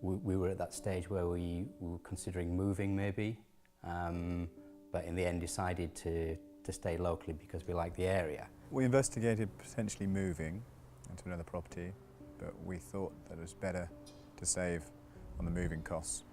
We were at that stage where we were considering moving maybe, but in the end decided to stay locally because we like the area. We investigated potentially moving into another property, but we thought that it was better to save on the moving costs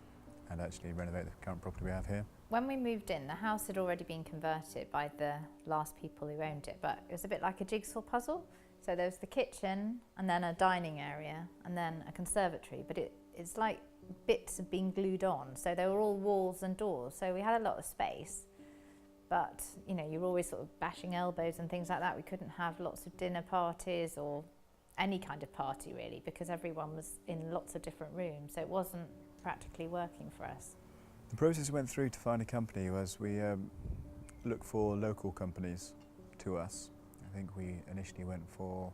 and actually renovate the current property we have here. When we moved in, the house had already been converted by the last people who owned it, but it was a bit like a jigsaw puzzle. So there was the kitchen and then a dining area and then a conservatory, but it's like bits have been glued on. So they were all walls and doors. So we had a lot of space, but you know, you're always sort of bashing elbows and things like that. We couldn't have lots of dinner parties or any kind of party really, because everyone was in lots of different rooms. So it wasn't practically working for us. The process we went through to find a company was we looked for local companies to us. I think we initially went for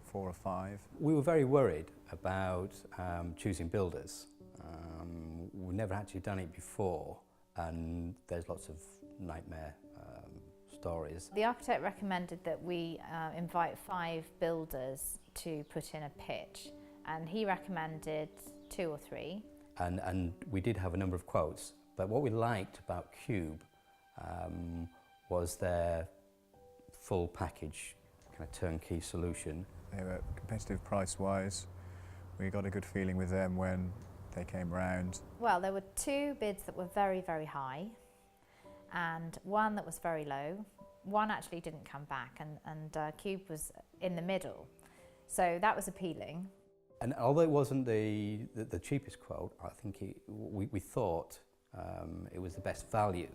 4 or 5. We were very worried about choosing builders. We've never actually done it before, and there's lots of nightmare stories. The architect recommended that we invite 5 builders to put in a pitch, and he recommended 2 or 3. And we did have a number of quotes, but what we liked about Cube was their full package, kind of turnkey solution. They were competitive price-wise. We got a good feeling with them when they came round. Well, there were 2 bids that were very, very high and 1 that was very low. 1 actually didn't come back, and Cube was in the middle. So that was appealing. And although it wasn't the cheapest quote, I think we thought it was the best value.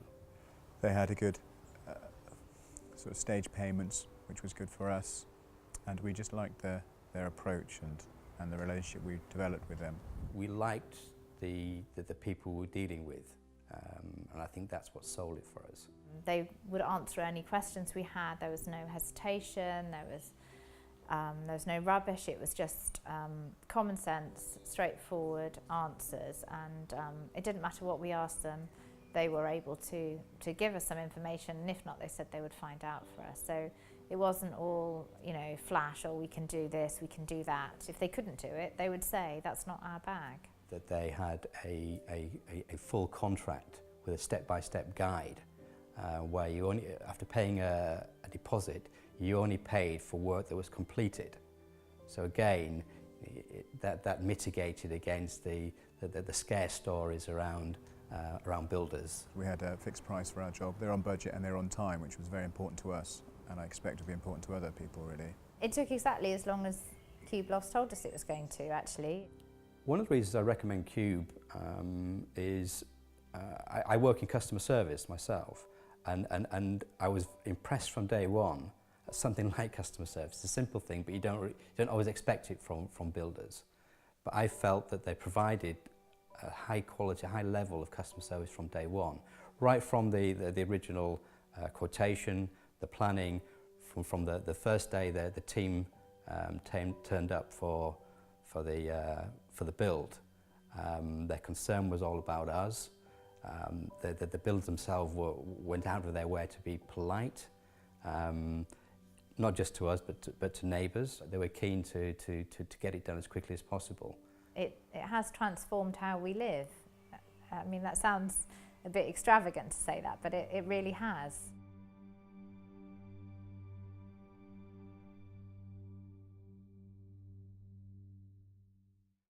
They had a good sort of stage payments, which was good for us, and we just liked their approach and the relationship we developed with them. We liked the people we were dealing with, and I think that's what sold it for us. They would answer any questions we had. There was no hesitation, there was no rubbish. It was just common sense, straightforward answers, and it didn't matter what we asked them. They were able to give us some information, and if not, they said they would find out for us. So it wasn't all, you know, flash, or we can do this, we can do that. If they couldn't do it, they would say, that's not our bag. That they had a full contract with a step-by-step guide, where you only, after paying a deposit, you only paid for work that was completed. So again, that mitigated against the scare stories around builders. We had a fixed price for our job. They're on budget and they're on time, which was very important to us, and I expect to be important to other people really. It took exactly as long as Cube Loft told us it was going to, actually. One of the reasons I recommend Cube is I work in customer service myself, and I was impressed from day one at something like customer service. It's a simple thing, but you don't always expect it from builders. But I felt that they provided a high quality, high level of customer service from day one, right from the original quotation, the planning. From the first day, the team turned up for the build. Their concern was all about us. The builders themselves went out of their way to be polite, not just to us, but to neighbours. They were keen to get it done as quickly as possible. It has transformed how we live. I mean, that sounds a bit extravagant to say that, but it really has.